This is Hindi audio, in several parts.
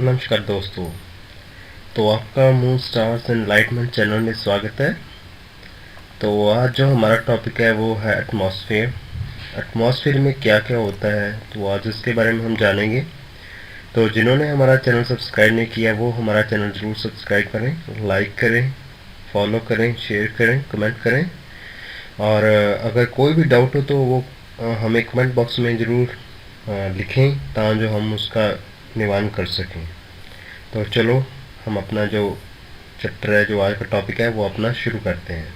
नमस्कार दोस्तों। तो आपका मून स्टार्स एनलाइटमेंट चैनल में स्वागत है। तो आज जो हमारा टॉपिक है वो है एटमॉस्फेयर। एटमॉस्फेयर में क्या क्या होता है, तो आज इसके बारे में हम जानेंगे। तो जिन्होंने हमारा चैनल सब्सक्राइब नहीं किया वो हमारा चैनल ज़रूर सब्सक्राइब करें, लाइक करें, फॉलो करें, शेयर करें, कमेंट करें। और अगर कोई भी डाउट हो तो वो हमें कमेंट बॉक्स में ज़रूर लिखें ताकि जो हम उसका निवारण कर सकें। तो चलो हम अपना जो चैप्टर है, जो आज का टॉपिक है, वो अपना शुरू करते हैं।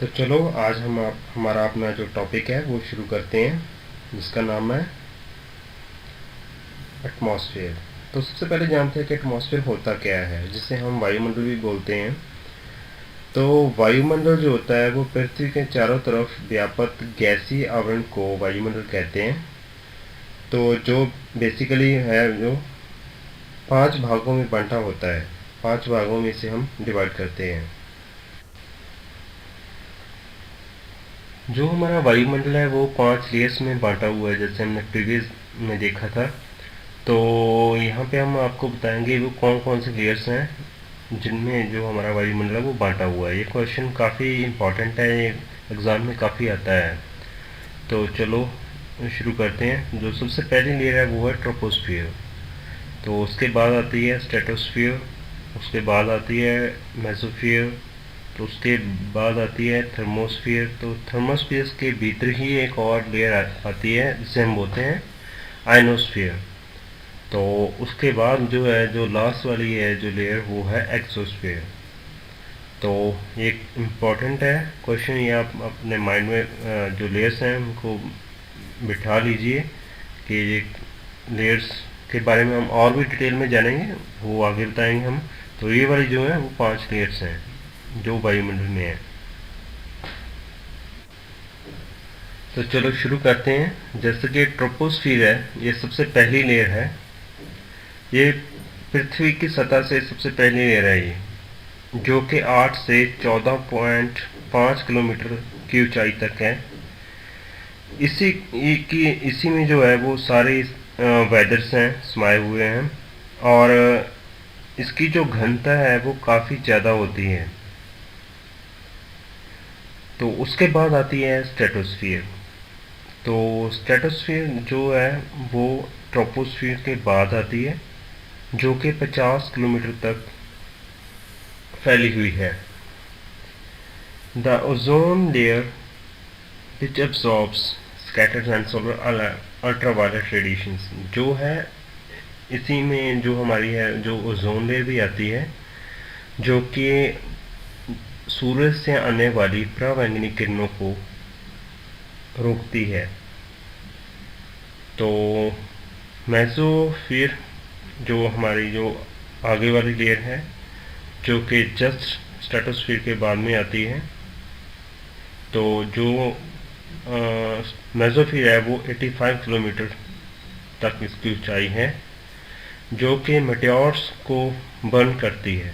तो चलो आज हम हमारा अपना जो टॉपिक है वो शुरू करते हैं, जिसका नाम है एटमॉस्फेयर। तो सबसे पहले जानते हैं कि एटमॉस्फेयर होता क्या है, जिसे हम वायुमंडल भी बोलते हैं। तो वायुमंडल जो होता है वो पृथ्वी के चारों तरफ व्याप्त गैसीय आवरण को वायुमंडल कहते हैं। तो जो बेसिकली है जो 5 भागों में बंटा होता है, 5 भागों में से हम डिवाइड करते हैं। जो हमारा वायुमंडल है वो 5 लेयर्स में बांटा हुआ है, जैसे हमने प्रीवियस में देखा था। तो यहाँ पे हम आपको बताएंगे वो कौन कौन से लेयर्स हैं जिनमें जो हमारा वायुमंडल है वो बांटा हुआ है। ये क्वेश्चन काफ़ी इम्पोर्टेंट है, ये एग्ज़ाम में काफ़ी आता है। तो चलो शुरू करते हैं। जो सबसे पहली लेयर है वो है ट्रोपोस्फियर। तो उसके बाद आती है स्ट्रेटोस्फियर, उसके बाद आती है मेसोस्फियर, तो उसके बाद आती है थर्मोस्फियर। तो थर्मोस्फियर के भीतर ही एक और लेयर आती है जिसे हम बोलते हैं आयनोस्फियर। तो उसके बाद जो है जो लास्ट वाली है जो लेयर वो है एक्सोस्फियर। तो ये इम्पॉर्टेंट है क्वेश्चन, ये आप अपने माइंड में जो लेयर्स हैं उनको बिठा लीजिए कि ये लेयर्स के बारे में हम और भी डिटेल में जानेंगे, वो आगे बताएंगे हम। तो ये वाली जो है वो 5 लेयर्स हैं जो वायुमंडल में है। तो चलो शुरू करते हैं। जैसे कि ट्रोपोस्फियर है, ये सबसे पहली लेयर है। ये पृथ्वी की सतह से सबसे पहली लेयर है ये, जो कि 8 से 14.5 किलोमीटर की ऊंचाई तक है। इसी में जो है वो सारे वेदर्स हैं समाये हुए हैं। और इसकी जो घनता है वो काफ़ी ज़्यादा होती है। तो उसके बाद आती है स्ट्रेटोस्फियर। तो स्ट्रेटोस्फियर जो है वो ट्रोपोस्फियर के बाद आती है, जो कि 50 किलोमीटर तक फैली हुई है। The ozone layer which absorbs scattered and solar ultraviolet radiations, जो है इसी में जो हमारी है जो ओजोन लेयर भी आती है, जो कि सूरज से आने वाली पराबैंगनी किरणों को रोकती है। तो मेसोस्फीयर जो हमारी जो आगे वाली लेयर है, जो कि जस्ट स्ट्रेटोस्फीयर के बाद में आती है। तो जो मेसोस्फीयर है वो 85 किलोमीटर तक इसकी ऊंचाई है, जो कि मेटेओर्स को बर्न करती है।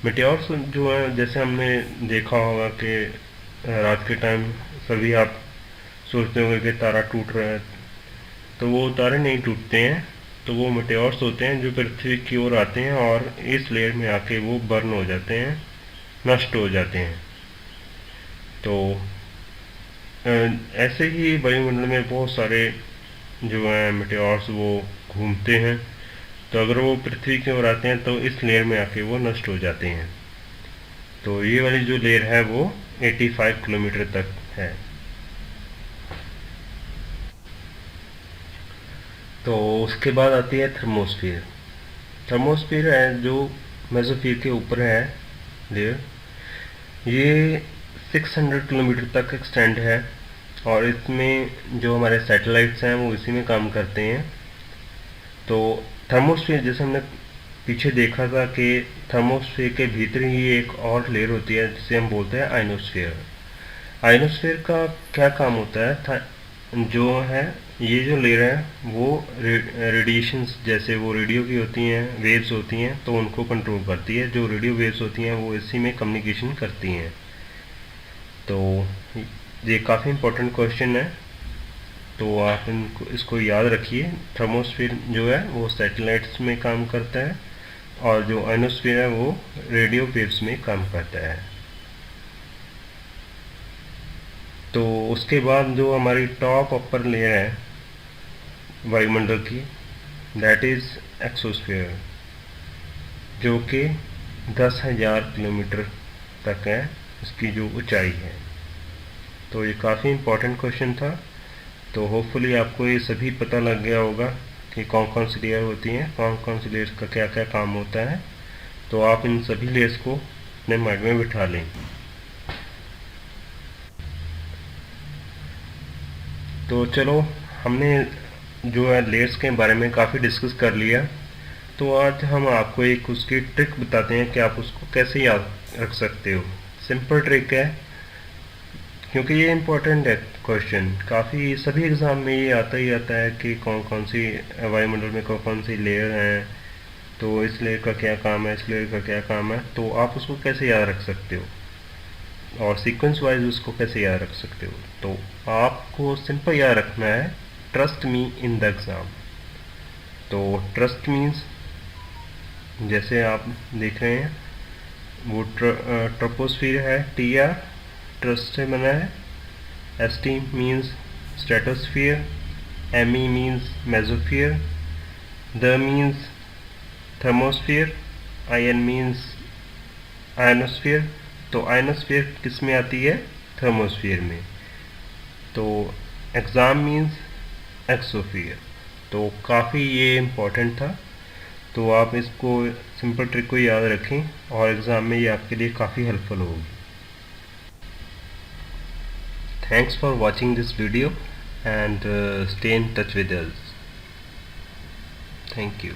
मेटेओर्स जो है, जैसे हमने देखा होगा कि रात के टाइम सभी आप सोचते होंगे कि तारा टूट रहा है, तो वो तारे नहीं टूटते हैं। तो वो मेटेओर्स होते हैं जो पृथ्वी की ओर आते हैं और इस लेयर में आके वो बर्न हो जाते हैं, नष्ट हो जाते हैं। तो ऐसे ही वायुमंडल में बहुत सारे जो हैं मेटेओर्स वो घूमते हैं। तो अगर वो पृथ्वी की ओर आते हैं तो इस लेयर में आके वो नष्ट हो जाते हैं। तो ये वाली जो लेयर है वो 85 किलोमीटर तक है। तो उसके बाद आती है थर्मोस्फियर। थर्मोस्फियर है जो मेसोस्फियर के ऊपर है लेयर, ये 600 किलोमीटर तक एक्सटेंड है। और इसमें जो हमारे सैटेलाइट्स हैं वो इसी में काम करते हैं। तो थर्मोस्फियर जैसे हमने पीछे देखा था कि थर्मोस्फियर के भीतर ही एक और लेयर होती है जिसे हम बोलते हैं आयनोस्फियर। आयनोस्फियर का क्या काम होता है जो है ये जो लेयर है वो रेडिएशंस, जैसे वो रेडियो की होती हैं, वेव्स होती हैं, तो उनको कंट्रोल करती है। जो रेडियो वेव्स होती हैं वो इसी में कम्युनिकेशन करती हैं। तो ये काफ़ी इम्पोर्टेंट क्वेश्चन है, तो आप इसको याद रखिए। थर्मोस्फीयर जो है वो सैटेलाइट्स में काम करता है और जो आयनोस्फीयर है वो रेडियो वेव्स में काम करता है। तो उसके बाद जो हमारी टॉप अपर लेयर है वायुमंडल की, दैट इज़ एक्सोस्फीयर, जो कि 10,000 किलोमीटर तक है इसकी जो ऊंचाई है। तो ये काफ़ी इम्पोर्टेंट क्वेश्चन था। तो होपफुली आपको ये सभी पता लग गया होगा कि कौन कौन सी लेयर होती हैं, कौन कौन सी लेयर्स का क्या क्या काम होता है। तो आप इन सभी लेयर्स को अपने माइंड में बिठा लें। तो चलो, हमने जो है लेयर्स के बारे में काफ़ी डिस्कस कर लिया। तो आज हम आपको एक उसकी ट्रिक बताते हैं कि आप उसको कैसे याद रख सकते हो। सिंपल ट्रिक है, क्योंकि ये इम्पोर्टेंट है क्वेश्चन। काफ़ी सभी एग्ज़ाम में ये आता ही आता है कि कौन कौन सी वायुमंडल में कौन कौन सी लेयर हैं, तो इस लेयर का क्या काम है, इस लेयर का क्या काम है, तो आप उसको कैसे याद रख सकते हो और सीक्वेंस वाइज उसको कैसे याद रख सकते हो। तो आपको सिंपल याद रखना है, trust me in the exam. तो ट्रस्ट मीन्स, जैसे आप देख रहे हैं वो ट्रोपोस्फीयर है, टी आर ट्रस्ट से बना है। S T means stratosphere, M E means mesosphere, the means thermosphere, I N means ionosphere. तो आयनोस्फीयर किस में आती है? थर्मोस्फीयर में। तो एग्ज़ाम मीन्स एक्सोस्फीयर। तो काफ़ी ये इम्पोर्टेंट था। तो आप इसको सिंपल ट्रिक को याद रखें और एग्ज़ाम में ये आपके लिए काफ़ी हेल्पफुल होगी। Thanks for watching this video and stay in touch with us. Thank you.